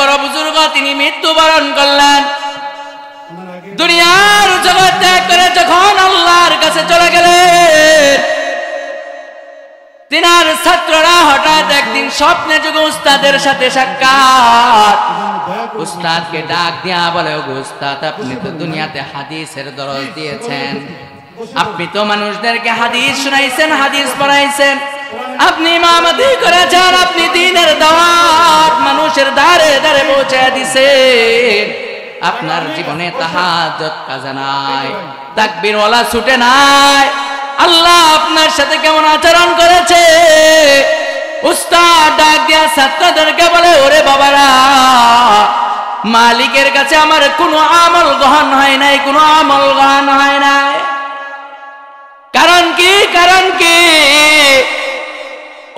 বড় বুজুর্গ তিনি মৃত্যুবরণ করলেন। দুনিয়ার জগৎ ত্যাগ করে যখন আল্লাহর কাছে চলে গেলেন, তিনার ছাত্ররা হঠাৎ একদিন স্বপ্নে যুগে উস্তাদের সাথে সাক্ষাৎ। উস্তাদকে ডাক দিয়া বলে, ওগো উস্তাদ, আপনি তো দুনিয়াতে হাদিসের দরজ দিয়েছেন, আপনি তো মানুষদেরকে হাদিস শুনাইছেন, হাদিস পড়াইছেন, আপনি ইমামতি করেছেন, আপনি দ্বীনের দাওয়াত মানুষের দ্বারে দ্বারে পৌঁছে দিছেন, আপনার জীবনে তাহাজ্জুদ কাজা নাই, তাকবীরওয়ালা ছুটে নাই, আল্লাহ আপনার সাথে কেমন আচরণ করেছে? উস্তাদ ডাক দিয়া ছাত্রদেরকে বলে, ওরে বাবারা, মালিকের কাছে আমার কোনো আমল গ্রহণ হয় নাই, কোনো আমল গ্রহণ হয় নাই। কারণ কি? কারণ কি?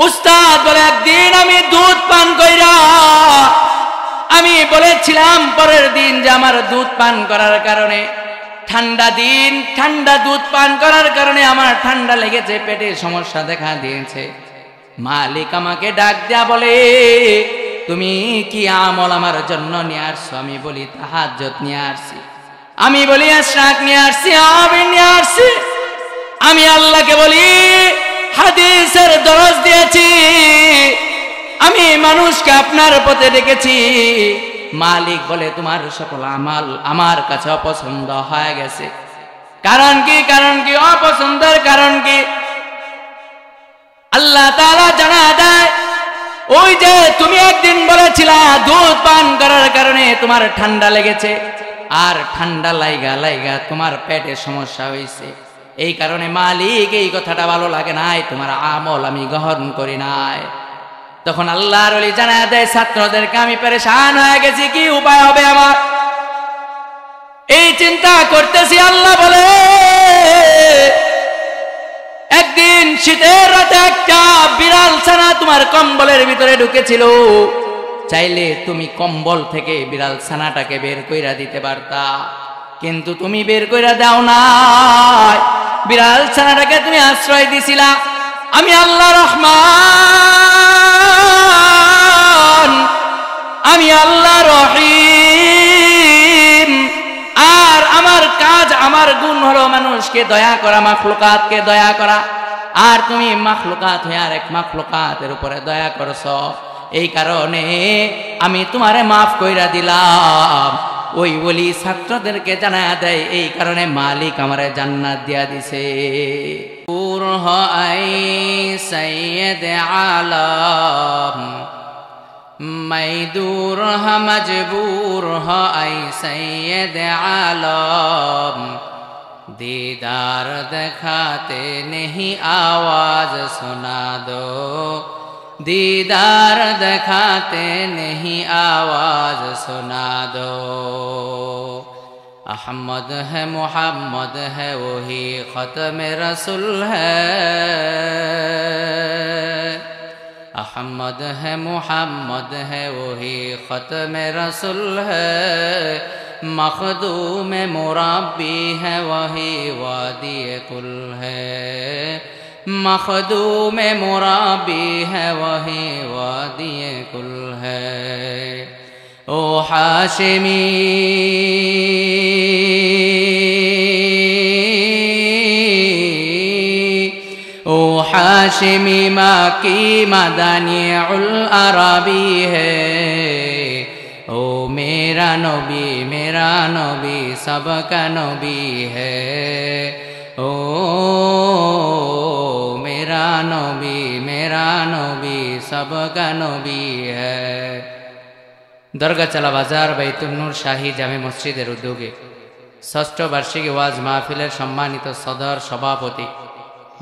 উস্তাদ বলে, একদিন আমি দুধ পান কইরা আমি বলেছিলাম পরের দিন যে আমার দুধ পান করার কারণে, ঠান্ডা দিন, ঠান্ডা দুধ পান করার কারণে আমার ঠান্ডা লেগেছে, পেটে সমস্যা দেখা দিয়েছে। মালিক আমাকে ডাক দেয়া বলে, তুমি কি আমল আমার জন্য নিয়ে আসছো? আমি বলি তাহাজ্জুদ নিয়ে আসছি, আমি বলি ইশরাক নিয়ে আসছি, আমি নিয়ে আসছি। আমি আল্লাহকে বলি হাদিসের দরজ দিয়েছি, আমি মানুষকে আপনার পথে ডেকেছি। মালিক বলে, তোমার সকল আমল আমার কাছে অপছন্দ হয়ে গেছে। কারণ কি? কারণ কি? অপছন্দের কারণ কি? আল্লাহ তাআলা জানা দেয়, ওই যে তুমি একদিন বলেছিলা দুধ পান করার কারণে তোমার ঠান্ডা লেগেছে, আর ঠান্ডা লাইগা লাইগা তোমার পেটে সমস্যা হয়েছে, এই কারণে মালিক এই কথাটা ভালো লাগে নাই, তোমার আমল আমি গ্রহণ করি নাই। তখন আল্লাহর ওলি জানা দেয় ছাত্রদেরকে, আমি পেরেশান হয়ে গেছি, কি উপায় হবে আমার? এই চিন্তা করতেছি। আল্লাহ বলে, একদিন শীতের রাতে একটা বিড়াল ছানা তোমার কম্বলের ভিতরে ঢুকেছিল, চাইলে তুমি কম্বল থেকে বিড়াল ছানাটাকে বের কইরা দিতে পারতা, কিন্তু তুমি বের কইরা দাও না, বিড়াল ছানাটাকে তুমি আশ্রয় দিছিলা। আমি আল্লাহ রহমান, আমি আল্লাহ রহিম, আর আমার কাজ, আমার গুণ হলো মানুষকে দয়া করা, মাখলুকাতকে দয়া করা, আর তুমি মাখলুকাত হয়ে আর এক মাখলুকাতের উপরে দয়া করছো, এই কারণে আমি তোমারে মাফ কইরা দিলাম। ওই বলি ছাত্রদেরকে জানায়া দেয়, এই কারণে মালিক আমারে জান্নাত দিয়া দিছে। পুর হয় সৈয়দ আলম মজদুর মজবুর হয় সৈয়দ আলম, दीदार दिखाते नहीं आवाज सुना दो, दीदार दिखाते नहीं आवाज सुना दो। अहमद है मोहम्मद है वही ख़त्म रसूल है, अहमद है मोहम्मद है वही ख़त्म रसूल है, मखदूम मुरब्बी है वही वादी कुल है, मखदूम मुरब्बी है वही वादी कुल है। ओ हाशिमी ओ हाशिमी माँ की मदनी उल अरबी है, ओ मेरा नबी सबका नबी है, ओ मेरा नबी सबका नबी है। দরগাচালা বাজার বাইতুন নূর শাহী জামে মসজিদের উদ্যোগে ষষ্ঠ বার্ষিকী ওয়াজ মাহফিলের সম্মানিত সদর সভাপতি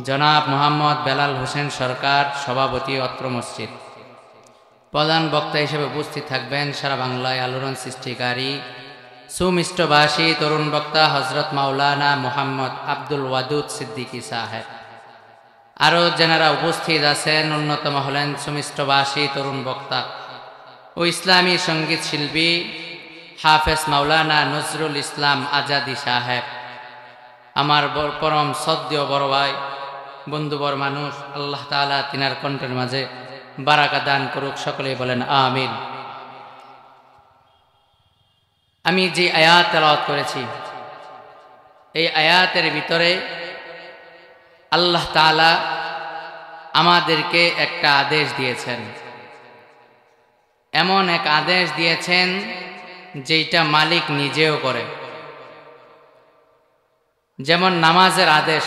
জনাব মোহাম্মদ বেলাল হোসেন সরকার সভাপতি অত্র মসজিদ। প্রধান বক্তা হিসেবে উপস্থিত থাকবেন সারা বাংলায় আলোড়ন সৃষ্টিকারী সুমিষ্টভাষী তরুণ বক্তা হজরত মাওলানা মোহাম্মদ আব্দুল ওয়াদুদ সিদ্দিকী সাহেব। আরও যারা উপস্থিত আছেন অন্যতম হলেন সুমিষ্টভাষী তরুণ বক্তা ও ইসলামী সঙ্গীত শিল্পী হাফেজ মাওলানা নজরুল ইসলাম আজাদি সাহেব। আমার পরম সদ্য বড় ভাই বন্ধুবর মানুষ, আল্লাহ তাআলা তিনার কণ্ঠের মাঝে বারাকা দান করুক, সকলেই বলেন আমিন। আমি যে আয়াত তেলাওয়াত করেছি এই আয়াতের ভিতরে আল্লাহ তাআলা আমাদেরকে একটা আদেশ দিয়েছেন, এমন এক আদেশ দিয়েছেন যেটা মালিক নিজেও করে। যেমন নামাজের আদেশ,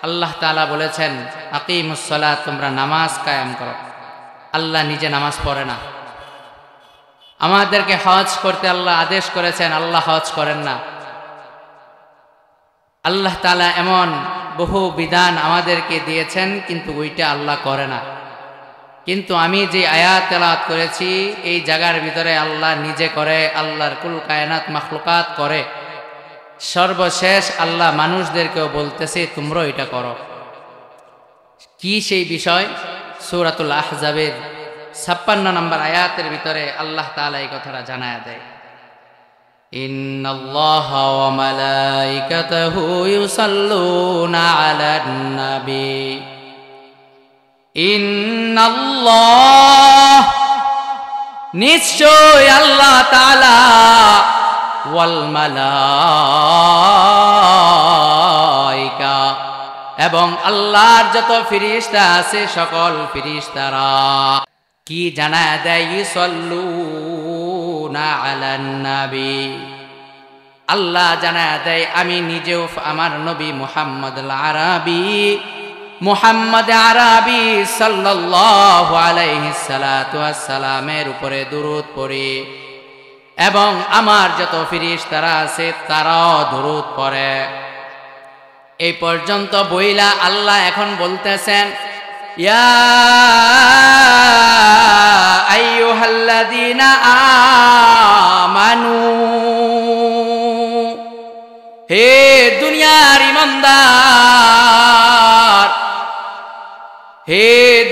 আল্লাহ তাআলা বলেছেন আকিমুস সালাত, তোমরা নামাজ কায়েম করো। আল্লাহ নিজে নামাজ পড়ে না। আমাদেরকে হজ করতে আল্লাহ আদেশ করেছেন, আল্লাহ হজ করেন না। আল্লাহ তাআলা এমন বহু বিধান আমাদেরকে দিয়েছেন, কিন্তু ওইটা আল্লাহ করে না। কিন্তু আমি যে আয়াত তেলাওয়াত করেছি এই জায়গার ভিতরে আল্লাহ নিজে করে, আল্লাহর কুল কায়নাত মাখলুকাত করে। সর্বশেষ আল্লাহ মানুষদেরকেও বলতেছে তোমরা এটা করো। কি সেই বিষয়? সূরাতুল আহজাবের 56 নম্বর আয়াতের ভিতরে আল্লাহ তাআলা এই কথাটা জানায়া দেয়, ইন্নাল্লাহা ওয়া মালাইকাতাহু ইউসাল্লুনা আলান নবী। ইন্নাল্লাহ, নিশ্চয় আল্লাহ তাআলা, ওয়াল মালাইকা, এবং আল্লাহর যত ফেরেশতা আছে সকল ফেরেশতারা কি জানায়া দেয়, ইউসাল্লুনা আলান নবী। আল্লাহ জানায়া দেয় আমি নিজেও আমার নবী মুহাম্মদ আরাবী সাল্লাল্লাহু আলাইহি সাল্লাতু ওয়াস সালামের উপরে দুরূদ পড়ি, এবং আমার যত ফেরেশতারা আছে তারাও দুরূদ পড়ে। এই পর্যন্ত বইলা আল্লাহ এখন বলতেছেন, ইয়া আইয়ুহাল্লাযীনা আমানু, হে দুনিয়ার ঈমানদার, হে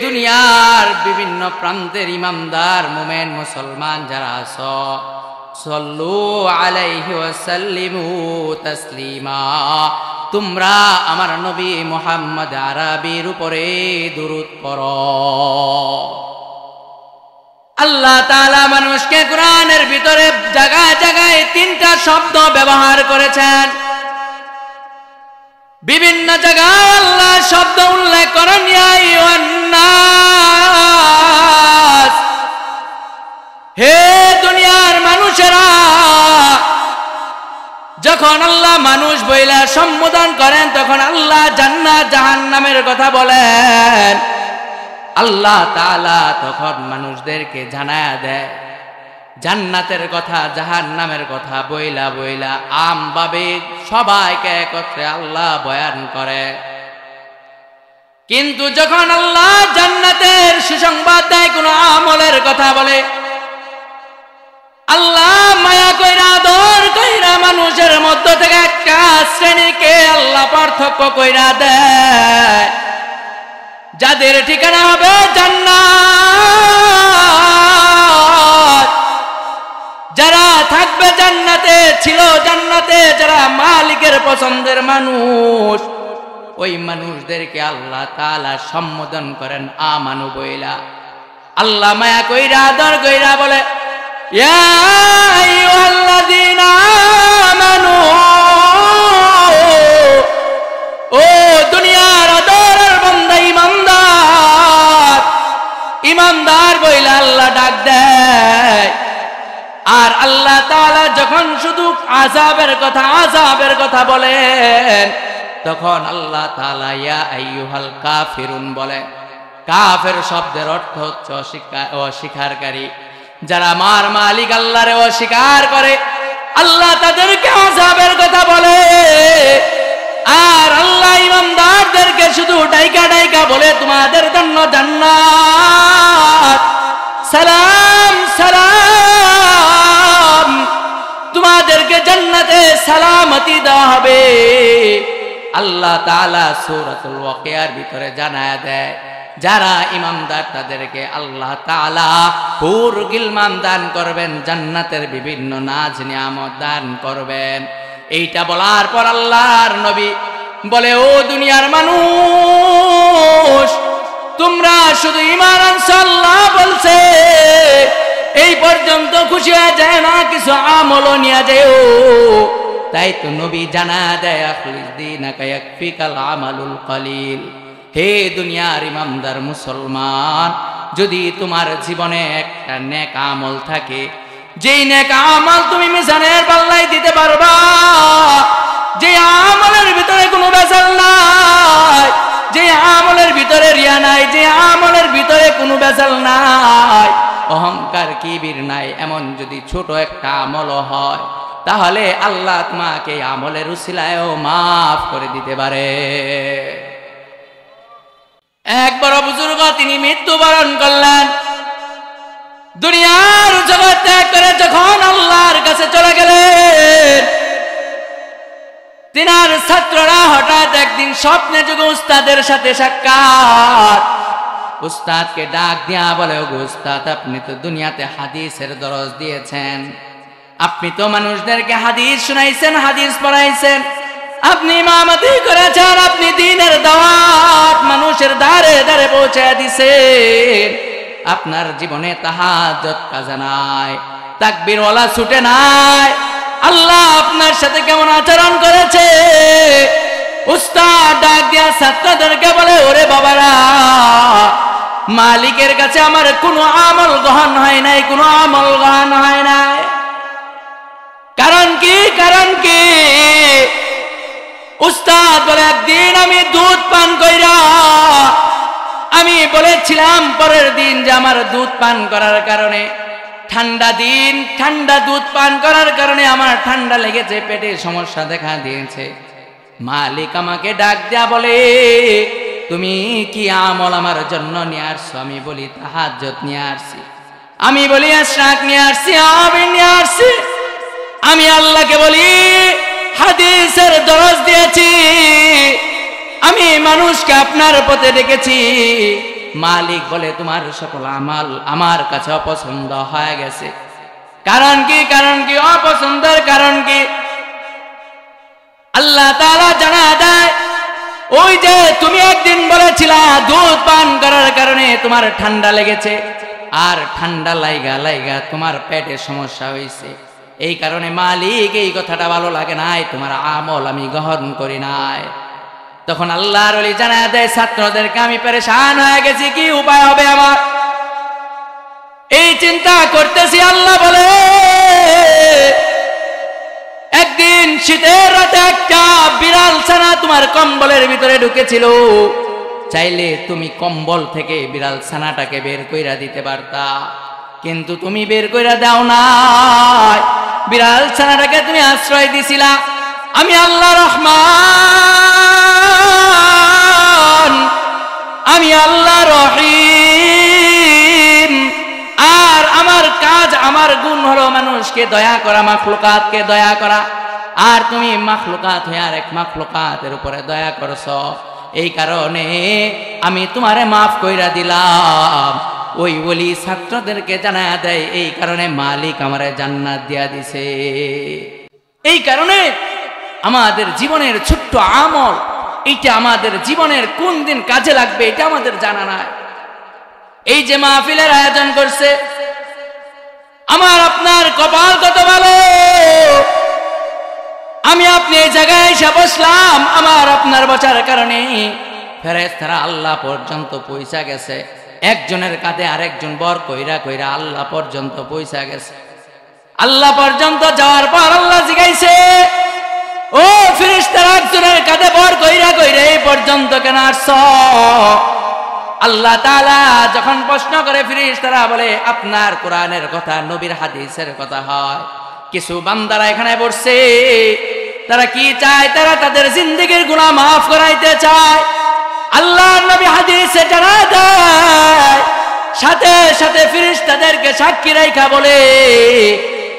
দুনিয়ার বিভিন্ন প্রান্তের ঈমানদার মুমিন মুসলমান যারা আছো, সাল্লু আলাইহি ওয়া সাল্লিমু তাসলিমা, তোমরা আমার নবী মুহাম্মদ আরাবীর উপরে দুরূদ পড়ো। আল্লাহ তাআলা মানুষকে কোরআনের ভিতরে জায়গায় জায়গায় তিনটা শব্দ ব্যবহার করেছেন। বিভিন্ন জায়গায় আল্লাহ শব্দ উল্লেখ করেন, ইয়া আইয়ুহান নাস, হে দুনিয়ার মানুষেরা। যখন আল্লাহ মানুষ বইলা সম্বোধন করেন তখন আল্লাহ জান্নাত জাহান্নামের কথা বলেন। আল্লাহ তাআলা তখন মানুষদেরকে জানায়া দেয় জান্নাতের কথা জাহান্নামের কথা, বইলা বইলা আমভাবে সবাইকে একত্রে আল্লাহ বয়ান করে। কিন্তু যখন আল্লাহ জান্নাতের সুসংবাদ দেয়, কোন আমলের কথা বলে, আল্লাহ মায়া কইরা আদর কইরা মানুষের মধ্য থেকে একটা শ্রেণীকে আল্লাহ পার্থক্য কইরা দেয়, যাদের ঠিকানা হবে জান্নাত, যারা থাকবে জান্নাতে, ছিল জান্নাতে, যারা মালিকের পছন্দের মানুষ, ওই মানুষদেরকে আল্লাহ তাআলা সম্বোধন করেন আমানু বইলা। আল্লাহ মায়া কইরা আদর কইরা বলে, ইয়া আইয়ুহাল্লাযীনা আমানু, ও দুনিয়ার আদরের বান্দা ঈমানদার, ঈমানদার বইলা আল্লাহ ডাক দেয়। আর আল্লাহ তাআলা যখন শুধু আযাবের কথা বলেন, তখন আল্লাহ তাআলা ইয়া আইয়ুহাল কাফিরুন বলে। কাফের শব্দের অর্থ হচ্ছে অস্বীকারী। যারা আমার মালিক আল্লাহরে অস্বীকার করে, আল্লাহ তাদেরকে আযাবের কথা বলে। আর আল্লাহ ঈমানদারদেরকে শুধু ডাইকা ডাইকা বলে, তোমাদের জন্য জান্নাত, সালাম সালাম, তোমাদেরকে জান্নাতে সালামতি দেওয়া হবে। আল্লাহ তাআলা সূরাতুল ওয়াকিয়ার ভিতরে জানায়া দেয়, যারা ঈমানদার তাদেরকে আল্লাহ তাআলা হুর গিলমান দান করবেন, জান্নাতের বিভিন্ন নাজ নিয়ামত দান করবেন। এইটা বলার পর আল্লাহর নবী বলে, ও দুনিয়ার মানুষ, তোমরা শুধু ঈমান আনছো, আল্লাহ বলছে এই পর্যন্ত খুশি হয়ে যায় না, কিছু আমলও নিয়ে যায়। তাই তো নবী জানা দেয় আখলিস দীনাকা ইয়াকফিকাল আমালুল কলিল। হে দুনিয়ার ইমানদার মুসলমান, যদি তোমার জীবনে একটা নেক আমল থাকে, যেই নেক আমল তুমি মিজানের পাল্লায় দিতে পারবা, যে আমলের ভিতরে কোনো ভেজাল নাই, যে আমলের ভিতরে রিয়া নাই, যে আমলের ভিতরে কোনো ভেজাল নাই, অহংকার কিবির নাই, এমন যদি ছোট একটা আমল হয়, তাহলে আল্লাহ তোমাকে আমলের উসিলায়ও মাফ করে দিতে পারে। এক বড় বুজুর্গ তিনি মৃত্যুবরণ করলেন, দুনিয়ার জগৎ ত্যাগ করে যখন আল্লাহর কাছে চলে গেলেন, তিনার ছাত্ররা হঠাৎ একদিন স্বপ্নে যুগে উস্তাদের সাথে সাক্ষাৎ। উস্তাদকে ডাক দিয়া বলে, ওগো উস্তাদ, আপনি তো দুনিয়াতে হাদিসের দরজ দিয়েছেন, আপনি তো মানুষদেরকে হাদিস শুনাইছেন, হাদিস পড়াইছেন, আপনি ইমামতি করেছেন, আপনি দ্বীনের দাওয়াত মানুষের দ্বারে দ্বারে পৌঁছে দিছেন, আপনার জীবনে তাহাজ্জুদ কাজা নাই, তাকবীরওয়ালা ছুটে নাই, আল্লাহ আপনার সাথে কেমন আচরণ করেছে? উস্তাদ ডাক দিয়া ছাত্রদেরকে বলে, ওরে বাবারা, মালিকের কাছে আমার কোনো আমল গ্রহণ হয় নাই, কোনো আমল গ্রহণ হয় নাই। কারণ কি? কারণ কি? উস্তাদ বলে, একদিন আমি দুধ পান কইরা আমি বলেছিলাম পরের দিন যে আমার দুধ পান করার কারণে, ঠান্ডা দিন, ঠান্ডা দুধ পান করার কারণে আমার ঠান্ডা লেগেছে, পেটে সমস্যা দেখা দিয়েছে। মালিক আমাকে ডাক দেয়া বলে, তুমি কি আমল আমার জন্য নিয়ে আসছো? আমি বলি তাহাজ্জুদ নিয়ে আসছি, আমি বলি ইশরাক নিয়ে আসছি, আমি নিয়ে আসছি। আমি আল্লাহকে বলি হাদিসের দরজ দিয়েছি, আমি মানুষকে আপনার পথে ডেকেছি। মালিক বলে, তোমার সকল আমল আমার কাছে অপছন্দ হয়ে গেছে। কারণ কি? কারণ কি? অপছন্দের কারণ কি? আল্লাহ তাআলা জানা দেয়, ওই যে তুমি একদিন বলেছিলা দুধ পান করার কারণে তোমার ঠান্ডা লেগেছে, আর ঠান্ডা লাইগা লাইগা তোমার পেটে সমস্যা হয়েছে, এই কারণে মালিক এই কথাটা ভালো লাগে নাই, তোমার আমল আমি গ্রহণ করি নাই। তখন আল্লাহর ওলি জানা দেয় ছাত্রদেরকে, আমি পেরেশান হয়ে গেছি, কি উপায় হবে আমার? এই চিন্তা করতেছি। আল্লাহ বলে, একদিন শীতের রাতে একটা বিড়াল ছানা তোমার কম্বলের ভিতরে ঢুকেছিল, চাইলে তুমি কম্বল থেকে বিড়াল ছানাটাকে বের কইরা দিতে পারতা, কিন্তু তুমি বের কইরা দাও না, বিড়াল ছানাটাকে তুমি আশ্রয় দিছিলা। আমি আল্লাহ রহমান, আমি আল্লাহ রহিম, আর আমার কাজ, আমার গুণ হলো মানুষকে দয়া করা, মাখলুকাতকে দয়া করা, আর তুমি মাখলুকাত হয়ে আর এক মাখলুকাতের উপরে দয়া করছ, এই কারণে আমি তোমারে মাফ কইরা দিলাম। ওই বলি ছাত্রদেরকে জানা দেয়, এই কারণে মালিক আমারে জান্নাত দিয়া দিছে। এই কারণে আমাদের জীবনের ছোট্ট আমল, এইটা আমাদের জীবনের কোন দিন কাজে লাগবে এটা আমাদের জানা নাই। এই যে মাহফিলের আয়োজন করছে, আমার আপনার কপাল কত ভালো, আমি আপনি এই জায়গায় এসে বসলাম, আমার আপনার বসার কারণে ফেরেশতারা আল্লাহ পর্যন্ত পৌঁছা গেছে, একজনের কাঁধে আরেকজন বর কইরা কইরা আল্লাহ পর্যন্ত পৌঁছা গেছে। আল্লাহ পর্যন্ত যাওয়ার পর আল্লাহ জিজ্ঞাসে, ও ফেরেশতারা, একজনের কাঁধে বর কইরা কইরা এই পর্যন্ত কেন আসছ? আল্লাহ তাআলা যখন প্রশ্ন করে, ফেরেশতারা বলে, আপনার কোরআনের কথা, নবীর হাদিসের কথা হয়। কিছু বান্দারা এখানে বসছে, তারা কি চায়? তারা তাদের জিন্দেগীর গুনাহ মাফ করাইতে চায়। আল্লাহর নবী হাদিসে জানা দেয়, সাথে সাথে ফেরেশতাদেরকে সাক্ষী রাখা বলে,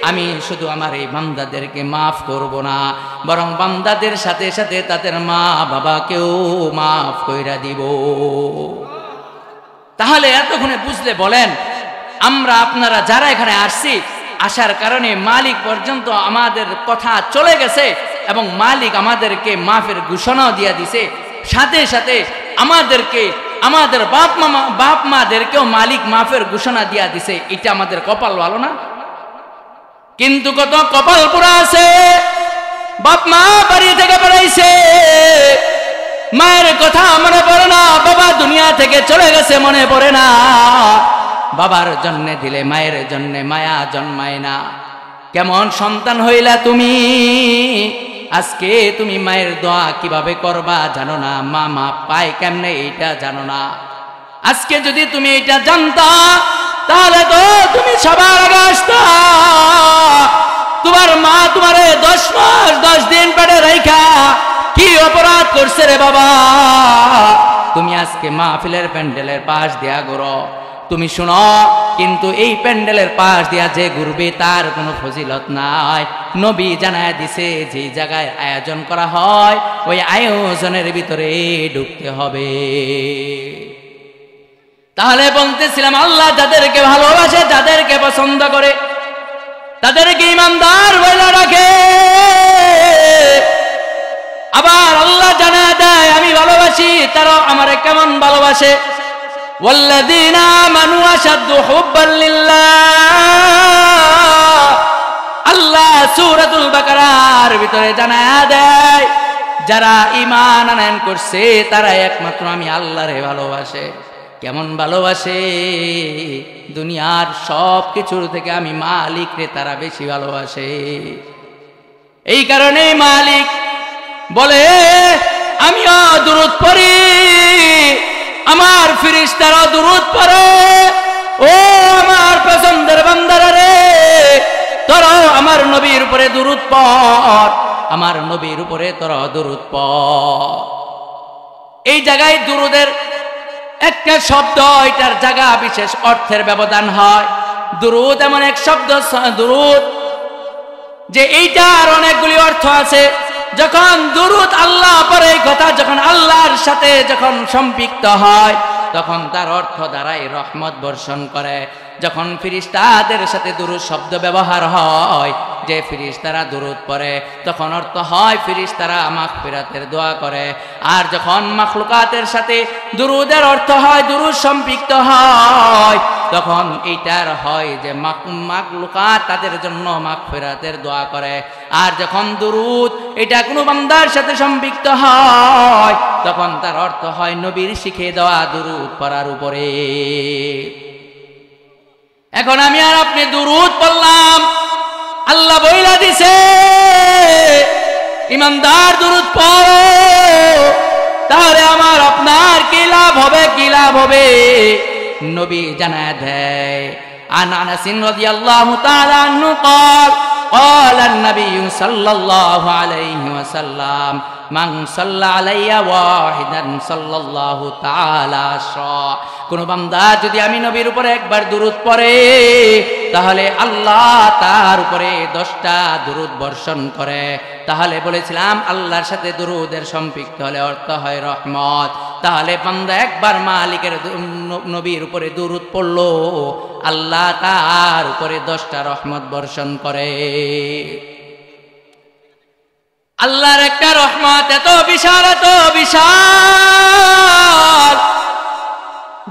আমি শুধু আমার এই বান্দাদেরকে মাফ করব না, বরং বান্দাদের সাথে সাথে তাদের মা বাবাকেও মাফ কইরা দিব। তাহলে এতক্ষণে বুঝলে বলেন, আমরা আপনারা যারা এখানে আসছি, আসার কারণে মালিক পর্যন্ত আমাদের কথা চলে গেছে, এবং মালিক আমাদেরকে মাফের ঘোষণাও দিয়ে দিছে, সাথে সাথে আমাদেরকে আমাদের বাপ মাদেরকেও মালিক মাফের ঘোষণা দিয়া দিছে, এটা আমাদের কপাল ভালো না? কিন্তু কত কপাল পোড়া আছে, বাপ মা বাড়ি থেকে বেড়াইছে, মায়ের কথা মনে পড়ে না, বাবা দুনিয়া থেকে চলে গেছে মনে পড়ে না, বাবার জন্য দিলে মায়ের জন্য মায়া জন্মায় না। কেমন সন্তান হইলা তুমি, আজকে তুমি মায়ের দোয়া কিভাবে করবা জানো না, মা মা পায় কেমনে এইটা জানো না। আজকে যদি তুমি এটা জানতা তাহলে তো তুমি সবার আগে আসতা। তোমার মা তোমারে 10 মাস 10 দিন পেটে রাইখা কি অপরাধ করছে রে বাবা, তুমি আজকে মাহফিলের প্যান্ডেলের পাশ দিয়া ঘুরো। তুমি শুনো, কিন্তু এই প্যান্ডেলের পাশ দিয়া যে ঘুরবে তার কোনো ফজিলত নাই। নবী জানায় দিছে যে জায়গায় আয়োজন করা হয় ওই আয়োজনের ভিতরে ঢুকতে হবে। তাহলে বলতেছিলাম, আল্লাহ যাদেরকে ভালোবাসে, যাদেরকে পছন্দ করে, তাদেরকে ইমানদার বলে রাখে। আবার আল্লাহ জানা দেয় আমি ভালোবাসি, তারা আমারে কেমন ভালোবাসে। ওয়াল্লাযীনা আমানু আশাদ্দু হুব্বান লিল্লাহ, আল্লাহ সূরাতুল বাকারার ভিতরে জানা দেয় যারা ঈমান আনয়ন করছে তারা একমাত্র আমি আল্লাহরে ভালোবাসে। কেমন ভালোবাসে? দুনিয়ার সব কিছুর থেকে আমি মালিক রে তারা বেশি ভালোবাসে। এই কারণে মালিক বলে আমিও দুরূদ পড়ি, আমার ফেরেশতারা দুরূদ পড়ে। ও আমার পছন্দের বান্দারা রে, তোরাও আমার নবীর উপরে দুরূদ পড়, আমার নবীর উপরে তোরা দুরূদ পড়। এই জায়গায় দুরূদের একটা শব্দ, এটার জায়গা বিশেষ অর্থের ব্যবধান হয়। দুরূদ এমন এক শব্দ, দুরূদ যে এইটার অনেকগুলি অর্থ আছে। যখন দুরূদ আল্লাহ পরে কথা যখন আল্লাহর সাথে যখন সম্পৃক্ত হয় তখন তার অর্থ দ্বারাই রহমত বর্ষণ করে। যখন ফেরেশতাদের সাথে দুরূদ শব্দ ব্যবহার হয়, যে ফেরেশতারা দুরূদ পড়ে, তখন অর্থ হয় ফেরেশতারা মাগফিরাতের দোয়া করে। আর যখন মাখলুকাতের সাথে দুরূদের অর্থ হয়, দুরূদ সম্পৃক্ত হয়, তখন এইটার হয় যে মাখলুকাত তাদের জন্য মাগফিরাতের দোয়া করে। আর যখন দুরূদ এটা কোনো বান্দার সাথে সম্পৃক্ত হয় তখন তার অর্থ হয় নবীর শিখিয়ে দেওয়া দুরূদ পড়ার উপরে। এখন আমি আর আপনি দুরূদ পড়লাম, আল্লাহ বইলা দিছে ইমানদার দুরূদ পড়ো, তাহলে আমার আপনার কি লাভ হবে, কি লাভ হবে? নবী জানায় দেয়, আন আনাস রাদিয়াল্লাহু তাআলা আনহু قال قال النبي صلى الله عليه وسلم من صلى علي واحدا صلى الله تعالى عشرا। কোন বান্দা যদি আমি নবীর উপরে একবার দুরূদ পড়ে তাহলে আল্লাহ তার উপরে 10টা দুরূদ বর্ষণ করে। তাহলে বলেছিলাম আল্লাহর সাথে দুরূদের সম্পৃক্ত হলে অর্থ হয় রহমত। তাহলে বান্দা একবার মালিকের নবীর উপরে দুরূদ পড়লো, আল্লাহ তার উপরে 10টা রহমত বর্ষণ করে। আল্লাহর একটা রহমত এত বিশাল, এত বিশাল,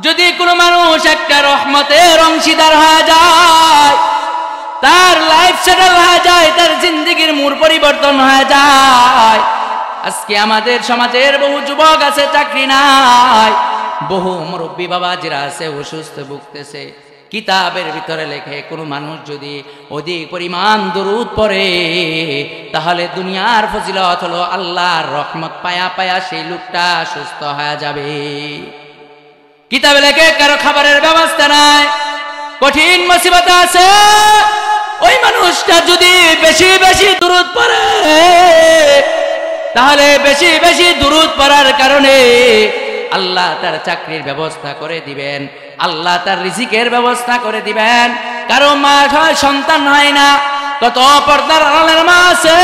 যদি কোনো মানুষ একটা রহমতের অংশীদার হয়ে যায়, তার লাইফ সেটেল হয়ে যায়, তার জিন্দেগির মূল পরিবর্তন হয়ে যায়। আজকে আমাদের সমাজের বহু যুবক আছে চাকরি নাই, বহু মুরব্বী বাবাজিরা আছে অসুস্থ ভুগতেছে। কিতাবের ভিতরে লেখে কোনো মানুষ যদি অধিক পরিমাণ দুরূদ পড়ে তাহলে দুনিয়ার ফজিলত হলো আল্লাহর রহমত পায়া পায়া সেই লোকটা সুস্থ হয়ে যাবে। কিতাবে লেখে কারো খাবারের ব্যবস্থা নাই, কঠিন মুসিবত আছে, ওই মানুষটা যদি বেশি বেশি দুরূদ পড়ে তাহলে বেশি বেশি দুরূদ পড়ার কারণে আল্লাহ তার চাকরির ব্যবস্থা করে দিবেন, আল্লাহ তার রিজিকের ব্যবস্থা করে দিবেন। কারো মা হয় সন্তান হয় না, কত পর্দার আড়ালের মা আছে,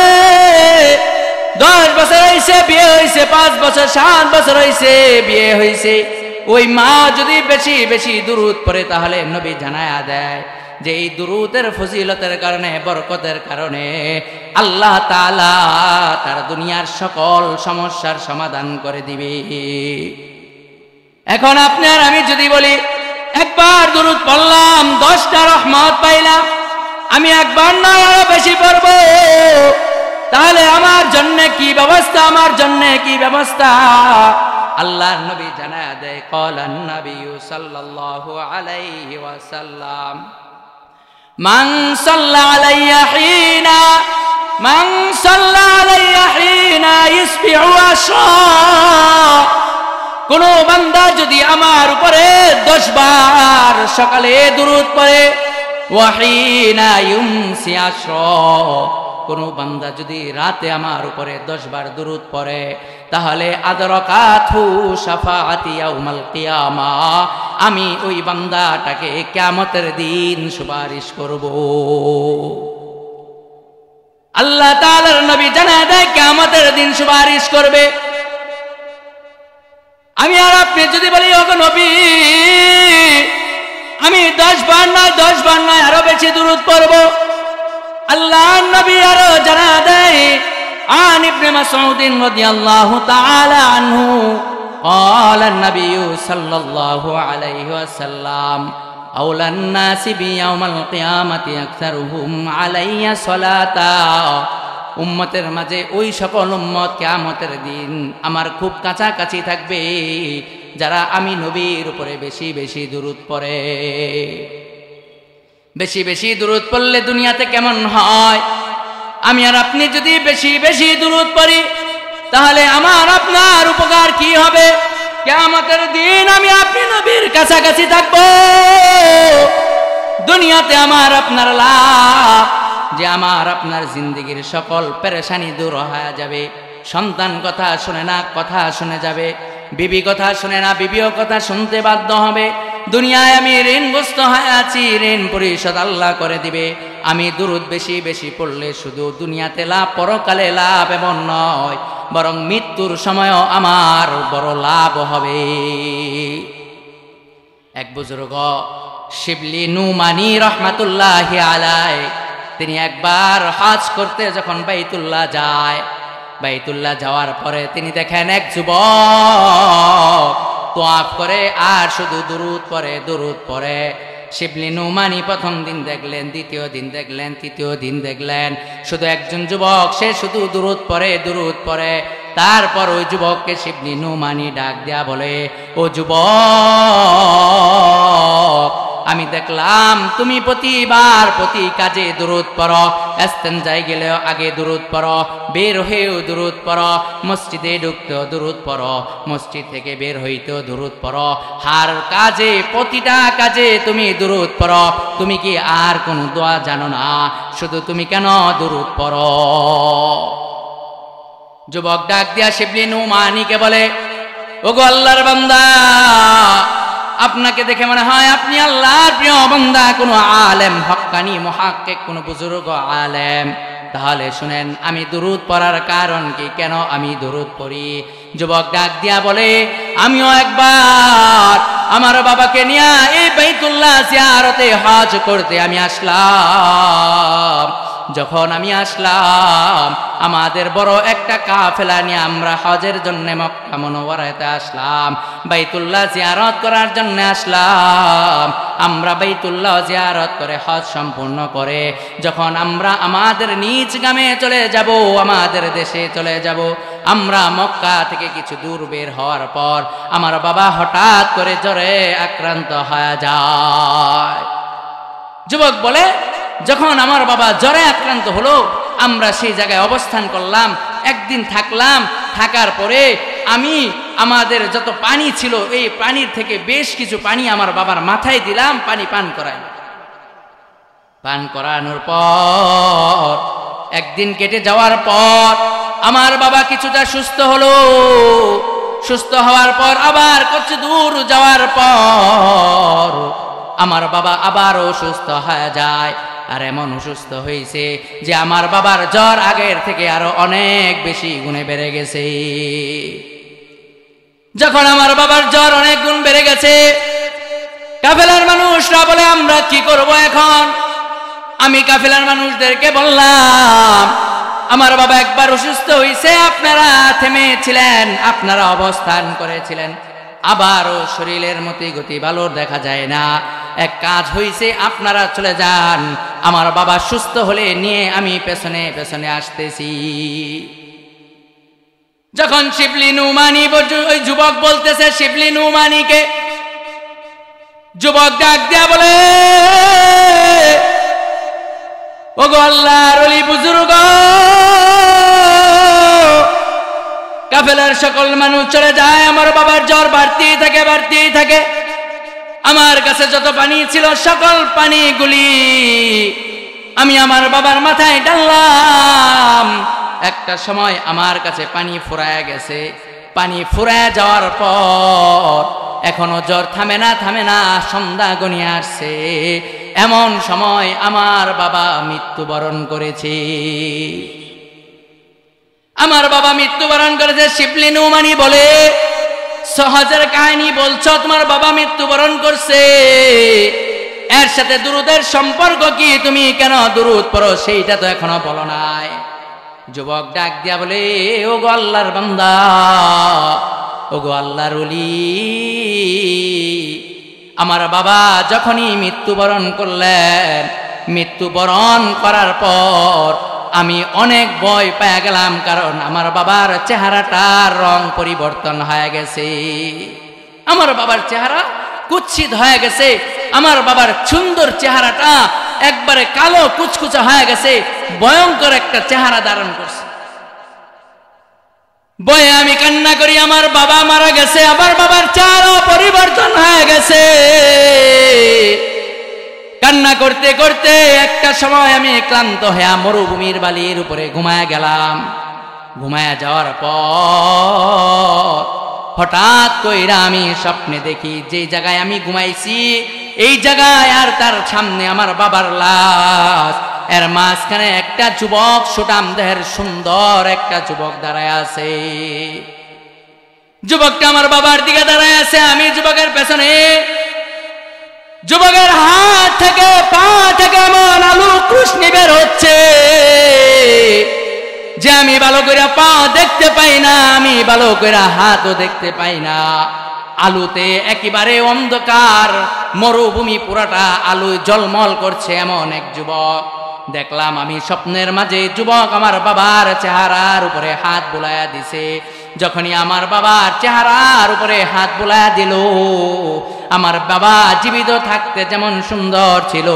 10 বছর হয়েছে বিয়ে হয়েছে, 5 বছর 7 বছর হয়েছে বিয়ে হয়েছে, ওই মা যদি বেশি বেশি দুরূদ পড়ে তাহলে নবী জানায়া দেয় যে এই দুরূদের ফজিলতের কারণে, বরকতের কারণে আল্লাহ তাআলা তার দুনিয়ার সকল সমস্যার সমাধান করে দিবে। এখন আপনি আর আমি যদি বলি একবার দুরূদ পড়লাম 10টা রহমত পাইলাম, আমি একবার নয় আরো বেশি পড়ব, তাহলে আমার জন্য কি ব্যবস্থা, আমার জন্য কি ব্যবস্থা? আল্লাহর নবী জানায়া দেয়, ক্বালান নবী সাল্লাল্লাহু আলাইহি ওয়াসাল্লাম, মান সাল্লা আলাইয়া হিনা ইসবিহু আশরা, কোন বান্দা যদি আমার উপরে 10 বার সকালে দুরূদ পড়ে, ওয়া হিনা ইউমসি আশরা, কোন বান্দা যদি রাতে আমার উপরে 10 বার দুরূদ পড়ে, তাহলে আদরাকাতহু শাফাআতি ইয়াউমাল কিয়ামা, আমি ওই বান্দাটাকে কিয়ামতের দিন সুপারিশ করব। আল্লাহ তাআলার নবী জানায় দেয় কিয়ামতের দিন সুপারিশ করবে। আমি আর আপনি যদি বলি ওগো নবী আমি 10 বার নয় আরো বেশি দুরূদ পড়ব, আল্লাহর নবী আরো জানায় দেয়, عن ابن مسعود رضي الله تعالى عنه قال النبي صلى الله عليه وسلم أولى الناس بيوم القيامة أكثرهم علي صلاة, উম্মতের মাঝে ওই সকল উম্মত কিয়ামতের দিন আমার খুব কাছাকাছি থাকবে যারা আমি নবীর উপরে বেশি বেশি দুরূদ পড়ে। বেশি বেশি দুরূদ পড়লে দুনিয়াতে কেমন হয়? আমি আর আপনি যদি বেশি বেশি দুরূদ পড়ি, তাহলে আমার আপনার উপকার কি হবে? কিয়ামতের দিন আমি আপনি নবীর কাছাকাছি থাকব। দুনিয়াতে আমার আপনার লাভ যে আমার আপনার জিন্দেগির সকল পেরেশানি দূর হয়ে যাবে। সন্তান কথা শুনে না, কথা শুনে যাবে। বিবি কথা শুনে না, বিবিও কথা শুনতে বাধ্য হবে। দুনিয়ায় আমি ঋণগ্রস্ত হয়ে আছি, ঋণ পরিশোধ আল্লাহ করে দিবে। আমি দুরূদ বেশি বেশি পড়লে শুধু দুনিয়াতে লাভ, পরকালে লাভ এমন নয়, বরং মৃত্যুর সময়ও আমার বড় লাভ হবে। এক বুজুর্গ শিবলি নুমানি রহমাতুল্লাহি আলাইহি, তিনি একবার হজ করতে যখন বাইতুল্লাহ যায়, বাইতুল্লাহ যাওয়ার পরে তিনি দেখেন এক যুবক তোয়াফ করে আর শুধু দুরূদ পড়ে। শিবলি নুমানি প্রথম দিন দেখলেন, দ্বিতীয় দিন দেখলেন, তৃতীয় দিন দেখলেন, শুধু একজন যুবক, সে শুধু দুরূদ পড়ে। তারপর ওই যুবককে শিবলি নুমানি ডাক দেয়া বলে, ও যুবক, আমি দেখলাম তুমি প্রতিবার প্রতি কাজে দুরূদ পড়ো, ইস্তেনজায় গেলেও আগে দুরূদ পড়ো, বের হয়েও দুরূদ পড়ো, মসজিদে ঢুকতেও দুরূদ পড়ো, মসজিদ থেকে বের হইতেও দুরূদ পড়ো, হার কাজে প্রতিটা কাজে তুমি দুরূদ পড়ো। তুমি কি আর কোনো দোয়া জানো না? শুধু তুমি কেন দুরূদ পড়ো? যুবক ডাক দিয়া শিবলি নুমানিকে বলে, ওগো আল্লাহর বান্দা, আপনাকে দেখে মনে হয় আপনি আল্লাহর প্রিয় বান্দা, কোনো আলেম, হক্কানি মুহাক্কিক, কোনো বুজুর্গ আলেম। তাহলে শুনেন আমি দুরূদ পড়ার কারণ কি, কেন আমি দুরূদ পড়ি? যুবক ডাক দিয়া বলে, আমিও একবার আমার বাবাকে নিয়ে এই বাইতুল্লাহ জিয়ারতে হজ করতে আমি আসলাম। যখন আমি আসলাম, আমাদের বড় একটা কাফেলা নিয়ে আমরা হজের জন্য মক্কা মুনাওয়ারাতে আসলাম, বাইতুল্লাহ জিয়ারত করার জন্য আসলাম। আমরা বাইতুল্লাহ জিয়ারত করে হজ সম্পূর্ণ করে যখন আমরা আমাদের নিজ গ্রামে চলে যাব, আমাদের দেশে চলে যাব, আমরা মক্কা থেকে কিছু দূর বের হওয়ার পর আমার বাবা হঠাৎ করে জ্বরে আক্রান্ত হয়ে যায়। যুবক বলে, যখন আমার বাবা জ্বরে আক্রান্ত হলো, আমরা সেই জায়গায় অবস্থান করলাম, একদিন থাকলাম। থাকার পরে আমি আমাদের যত পানি ছিল, এই পানির থেকে বেশ কিছু পানি আমার বাবার মাথায় দিলাম, পানি পান করানোর পর একদিন কেটে যাওয়ার পর আমার বাবা কিছুটা সুস্থ হলো। সুস্থ হওয়ার পর আবার কিছু দূর যাওয়ার পর আমার বাবা আবারও সুস্থ হয়ে যায়। আর এমন অসুস্থ হয়েছে যে আমার বাবার জ্বর আগের থেকে আরো অনেক বেশি গুণে বেড়ে গেছে। যখন আমার বাবার জ্বর অনেক গুণ বেড়ে গেছে, কাফেলার মানুষরা বলে, আমরা কি করব এখন? আমি কাফেলার মানুষদেরকে বললাম, আমার বাবা একবার অসুস্থ হয়েছে, আপনারা থেমেছিলেন, আপনারা অবস্থান করেছিলেন, আবারও শরীরের মতি গতি ভালো দেখা যায় না। এক কাজ হইছে, আপনারা চলে যান, আমার বাবা সুস্থ হলে নিয়ে আমি পেছনে পেছনে আসতেছি। যখন শিবলি নুমানি ওই যুবক বলতেছে শিবলি নুমানিকে, যুবক ডাক দেয়া বলে, ওগো আল্লাহর ওলি বুজুর্গ, কাফেলার সকল মানুষ চলে যায়, আমার বাবার জ্বর বাড়তেই থাকে। আমার কাছে যত পানি ছিল সকল পানিগুলি আমি আমার বাবার মাথায় ঢাললাম। একটা সময় আমার কাছে পানি ফুরায় গেছে। পানি ফুরায় যাওয়ার পর এখনো জ্বর থামে না, সন্ধ্যা গনিয়ে আসছে। এমন সময় আমার বাবা মৃত্যুবরণ করেছে। শিবলি নুমানি বলে, সহজের কাহিনী বলছো, তোমার বাবা মৃত্যুবরণ করছে, এর সাথে দুরুদের সম্পর্ক কি? তুমি কেন দুরুদ পড়ো সেইটা তো এখনো বলো নাই। যুবক ডাক দিয়া বলে, ওগো আল্লাহর বান্দা, ওগো আল্লাহর ওলি, আমার বাবা যখনই মৃত্যুবরণ করলেন, মৃত্যুবরণ করার পর আমি অনেক ভয় পেয়ে গেলাম, কারণ আমার বাবার চেহারাটার রং পরিবর্তন হয়ে গেছে। আমার বাবার চেহারা কুৎসিত হয়ে গেছে। আমার বাবার সুন্দর চেহারাটা একবারে কালো কুচকুচা হয়ে গেছে, ভয়ঙ্কর একটা চেহারা ধারণ করছে। ভয়ে আমি কান্না করি, আমার বাবা মারা গেছে, আমার বাবার চেহারা পরিবর্তন হয়ে গেছে। কান্না করতে করতে একটা সময় আমি ক্লান্ত হয়ে মরুভূমির বালির উপরে ঘুমায় গেলাম। ঘুমায় যাওয়ার পর হঠাৎ কইরা আমি স্বপ্নে দেখি, যে জায়গায় আমি ঘুমাইছি এই জায়গায় আর তার সামনে আমার বাবার লাশ, এর মাঝখানে একটা যুবক, সুঠাম দেহের সুন্দর একটা যুবক দাঁড়ায় আছে। যুবকটা আমার বাবার দিকে দাঁড়ায় আছে, আমি যুবকের পেছনে। যুবকের হাত থেকে পা থেকে এমন আলু কৃষ্ণি বের হচ্ছে যে আমি ভালো করে পা দেখতে পাই না, আমি ভালো করে হাতও দেখতে পাই না। আলুতে একেবারে অন্ধকার, মরুভূমি পুরাটা আলু জলমল করছে এমন এক যুবক দেখলাম আমি স্বপ্নের মাঝে। যুবক আমার বাবার চেহারার উপরে হাত বুলায়া দিছে। যখনই আমার বাবার চেহারার উপরে হাত বুলায়া দিল, আমার বাবা জীবিত থাকতে যেমন সুন্দর ছিল,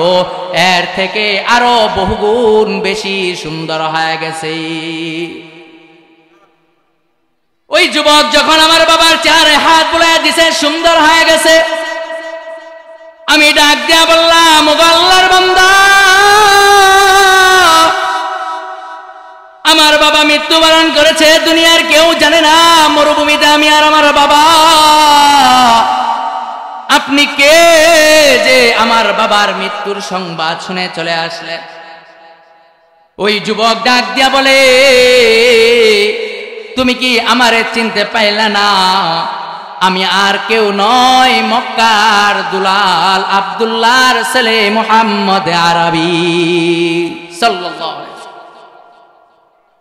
এর থেকে আরো বহুগুণ বেশি সুন্দর হয়ে গেছে। ওই যুবক যখন আমার বাবার চেহারায় হাত বুলায়া দিছে, সুন্দর হয়ে গেছে, আমি ডাক দিয়া বললাম, ওগো আল্লাহর বান্দা, আমার বাবা মৃত্যুবরণ করেছে, দুনিয়ার কেউ জানে না, মরুভূমিতে আমি আর আমার বাবা। আপনি কে যে আমার বাবার মৃত্যুর সংবাদ শুনে চলে আসলেন? ওই যুবক ডাক দিয়া বলে, তুমি কি আমারে চিনতে পাইলা না? আমি আর কেউ নয়, মক্কার দুলাল আব্দুল্লাহর ছেলে মুহাম্মদ আরবি সাল্লাল্লাহু আলাইহি ওয়াসাল্লাম।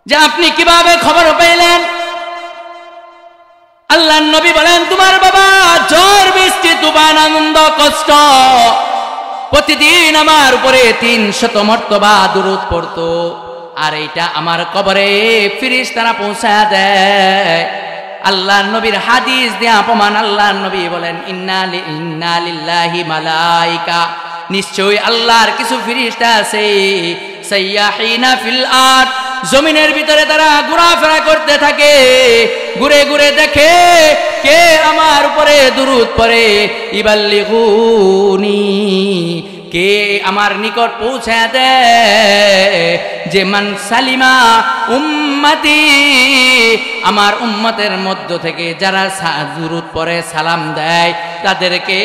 যে আপনি কিভাবে খবর পাইলেন? আল্লাহর নবী বলেন, তোমার বাবা জ্বর, বৃষ্টি, তুফান, আনন্দ, কষ্ট, প্রতিদিন আমার উপরে 300 মর্তবা দুরূদ পড়তো, আর এইটা আমার কবরে ফেরেশতারা পৌঁছায় দেয়। আল্লাহর নবীর হাদিস দিয়ে অপমান। আল্লাহর নবী বলেন, ইন্না লিল্লাহি মালাইকা, নিশ্চয়ই আল্লাহর কিছু ফেরেশতা আছে, সাইয়াহিনা ফিল আরদ, জমিনের ভিতরে তারা ঘোরাফেরা করতে থাকে, ঘুরে ঘুরে দেখে কে আমার উপরে দুরূদ পড়ে, ইবাল্লিগুনি, কে আমার নিকট পৌঁছায় দেয়, যে মান সালিমা উম্মতি, আমার উম্মতের মধ্য থেকে যারা দুরূদ পড়ে সালাম দেয়, তাদেরকে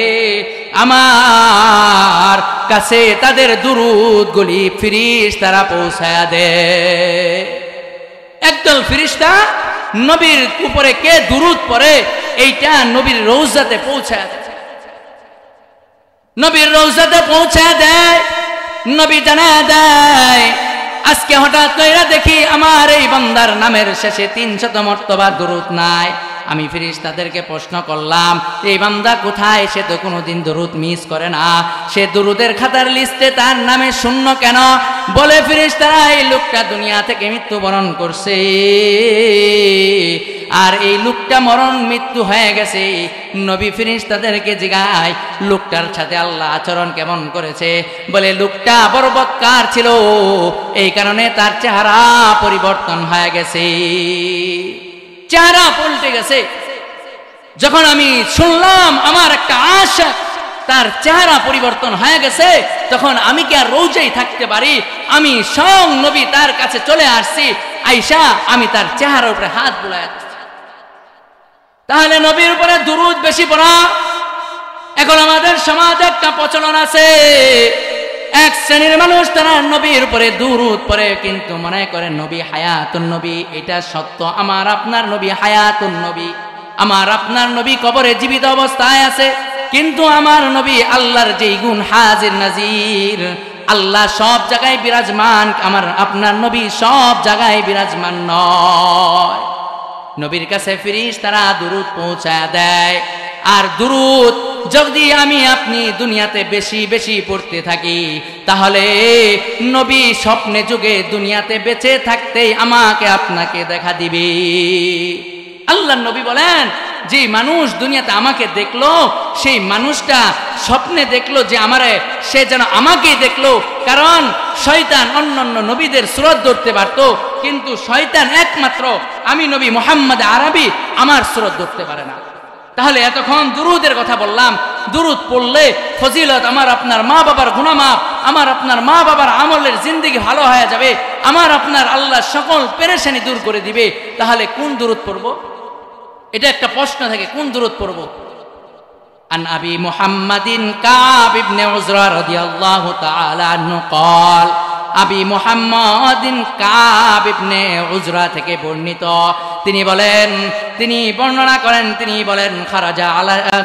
আমার কাছে তাদের দুরূদগুলি ফেরেশতারা পৌঁছায়া দেয়। একদল ফেরেশতা নবীর উপরে কে দুরূদ পড়ে এইটা নবীর রওজাতে পৌঁছায়া দেয়, নবীর রওজাতে পৌঁছায়া দেয়, নবী জানা দেয়। আজকে হঠাৎ কইরা দেখি আমার এই বান্দার নামের শেষে 300 মর্তবা দুরূদ নাই, আমি ফেরেশতাদেরকে প্রশ্ন করলাম, এই বান্দা কোথায়? সে তো কোনোদিন দরুদ মিস করে না, সে দরুদের খাতার লিস্টে তার নামে শূন্য কেন? বলে ফেরেশতারা, এই লোকটা দুনিয়া থেকে মৃত্যুবরণ করছে, আর এই লোকটা মৃত্যু হয়ে গেছে। নবী ফেরেশতাদেরকে জিজ্ঞাসা, লোকটার সাথে আল্লাহ আচরণ কেমন করেছে? বলে লোকটা বড় বদকার ছিল, এই কারণে তার চেহারা পরিবর্তন হয়ে গেছে, চেহারা পাল্টে গেছে। যখন আমি শুনলাম আমার একটা আশা তার চেহারা পরিবর্তন হয়ে গেছে, তখন আমি কি আর রোজাই থাকতে পারি? আমি স্বয়ং নবী তার কাছে চলে আসছি, আয়েশা আমি তার চেহারার উপরে হাত বুলায় দিচ্ছি। তাহলে নবীর উপরে দুরূদ বেশি পড়া। এখন আমাদের সমাজে একটা প্রচলন আছে, এক শ্রেণীর মানুষ তারা নবীর উপরে দুরূদ পড়ে, কিন্তু মনে করেন নবী হায়াতুন নবী। এটা সত্য, আমার আপনার নবী হায়াতুন নবী, আমার আপনার নবী কবরে জীবিত অবস্থায় আছে, কিন্তু আমার নবী আল্লাহর যেই গুণ হাজির নাজির, আল্লাহ সব জায়গায় বিরাজমান, আমার আপনার নবী সব জায়গায় বিরাজমান নয়। নবীর কাছে ফেরেশতারা দুরূদ পৌঁছায় দেয়, আর দুরূদ যদি আমি আপনি দুনিয়াতে বেশি বেশি পড়তে থাকি, তাহলে নবী স্বপ্নে যুগে দুনিয়াতে বেঁচে থাকতেই আমাকে আপনাকে দেখা দিবে। আল্লাহর নবী বলেন, যে মানুষ দুনিয়াতে আমাকে দেখলো, সেই মানুষটা স্বপ্নে দেখলো যে আমারে, সে যেন আমাকেই দেখলো। কারণ শয়তান অন্যান্য নবীদের সুরত ধরতে পারত, কিন্তু শয়তান একমাত্র আমি নবী মুহাম্মদ আরবি আমার সুরত ধরতে পারে না। তাহলে এতক্ষণ দুরূদের কথা বললাম, দুরূদ পড়লে ফজিলত, আমার আপনার মা বাবার গুনাহ মাফ, আমার আপনার মা বাবার আমলের জিন্দেগি ভালো হয়ে যাবে, আমার আপনার আল্লাহ সকল পেরেশানি দূর করে দিবে। তাহলে কোন দুরূদ পড়ব? এটা একটা প্রশ্ন থাকে, কোন দুরূদ পড়ব? আন আবি মুহাম্মাদিন কাব ইবনে উজরা রাদিয়াল্লাহু তাআলা আনহু قال, আবি মুহাম্মাদিন কাব ইবনে উজরা থেকে বর্ণিত, তিনি বলেন, তিনি বর্ণনা করেন, তিনি বলেন,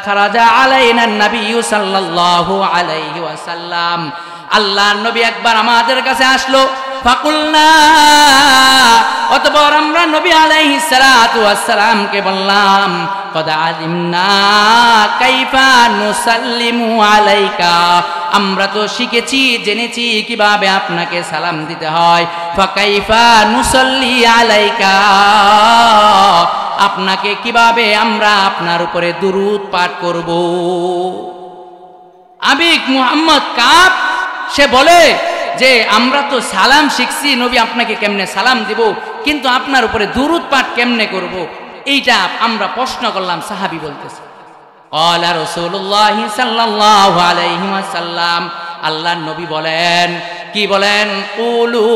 খারাজা আলাইনা নবী সাল্লাল্লাহু আলাইহি ওয়াসাল্লাম, আল্লাহর নবী একবার আমাদের কাছে আসলো। ফাকুলনা, অতঃপর আমরা নবী আলাইহিস সালাতু ওয়াস সালামকে বললাম, কদ আলিমনা কাইফা নুসাল্লিমু আলাইকা, আমরা তো শিখেছি, জেনেছি কিভাবে আপনাকে সালাম দিতে হয়। ফাকাইফা নুসাল্লি আলাইকা, আপনাকে কিভাবে আমরা আপনার উপরে দুরূদ পাঠ করব। আবিক মুহাম্মদ কাব সে বলে যে আমরা তো সালাম শিখছি, নবী আপনাকে কেমনে সালাম দিব, কিন্তু আপনার উপরে দুরূদ পাঠ কেমনে করব, এইটা আমরা প্রশ্ন করলাম। সাহাবী বলতেছে, ক্বালা রাসূলুল্লাহ সাল্লাল্লাহু আলাইহি ওয়াসাল্লাম, আল্লাহর নবী বলেন, কি বলেন? কুলু,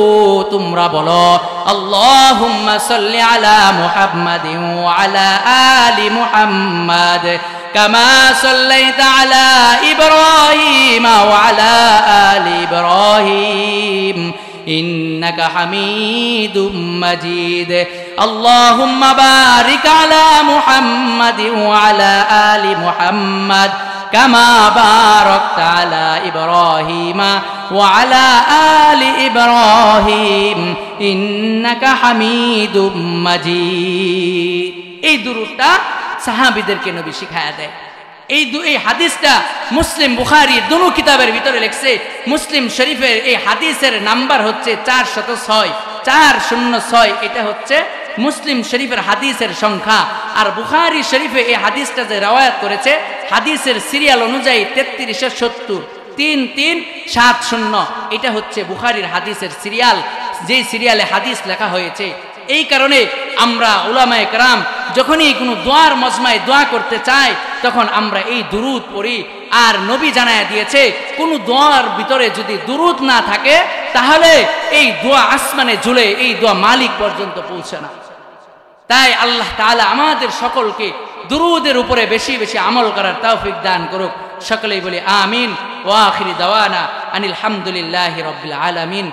তোমরা বলো, আল্লাহুম্মা সাল্লি আলা মুহাম্মাদিন ওয়া আলা আলি মুহাম্মাদ কামা সাল্লাইতা আলা ইব্রাহিম ওয়া আলা আলি ইব্রাহিম ইন্নাকা হামিদুম মাজিদ। আল্লাহুম্মা বারিক আলা মুহাম্মাদিন ওয়া আলা আলি মুহাম্মাদ কামা বারাকতা আলা ইব্রাহিম ওয়া আলা আলি ইব্রাহিম ইন্নাকা হামিদুম মাজিদ। এই দুরূদটা সাহাবীদেরকে নবী শিখায়া দেয়। এই হাদিসটা মুসলিম বুখারী দুনো কিতাবের ভিতরে লেখছে। মুসলিম শরীফের এই হাদিসের নাম্বার হচ্ছে 406, 406, এটা হচ্ছে মুসলিম শরীফের হাদিসের সংখ্যা। আর বুখারী শরীফে এই হাদিসটা যে রওয়ায়াত করেছে, হাদিসের সিরিয়াল অনুযায়ী 3370, 3370, এটা হচ্ছে বুখারীর হাদিসের সিরিয়াল, যেই সিরিয়ালে হাদিস লেখা হয়েছে। এই কারণে আমরা উলামায়ে কেরাম যখনই কোনো দোয়ার মজমায় দোয়া করতে চাই, তখন আমরা এই দুরূদ পড়ি। আর নবী জানায়া দিয়েছে, কোন দোয়ার ভিতরে যদি দুরূদ না থাকে, তাহলে এই দোয়া আসমানে ঝুলে, এই দোয়া মালিক পর্যন্ত পৌঁছে না। তাই আল্লাহ তাআলা আমাদের সকলকে দুরূদের উপরে বেশি বেশি আমল করার তৌফিক দান করুক। সকলেই বলি আমিন। ওয়া আখিরি দাওয়ানা আনিল হামদুলিল্লাহি রাব্বিল আলামিন।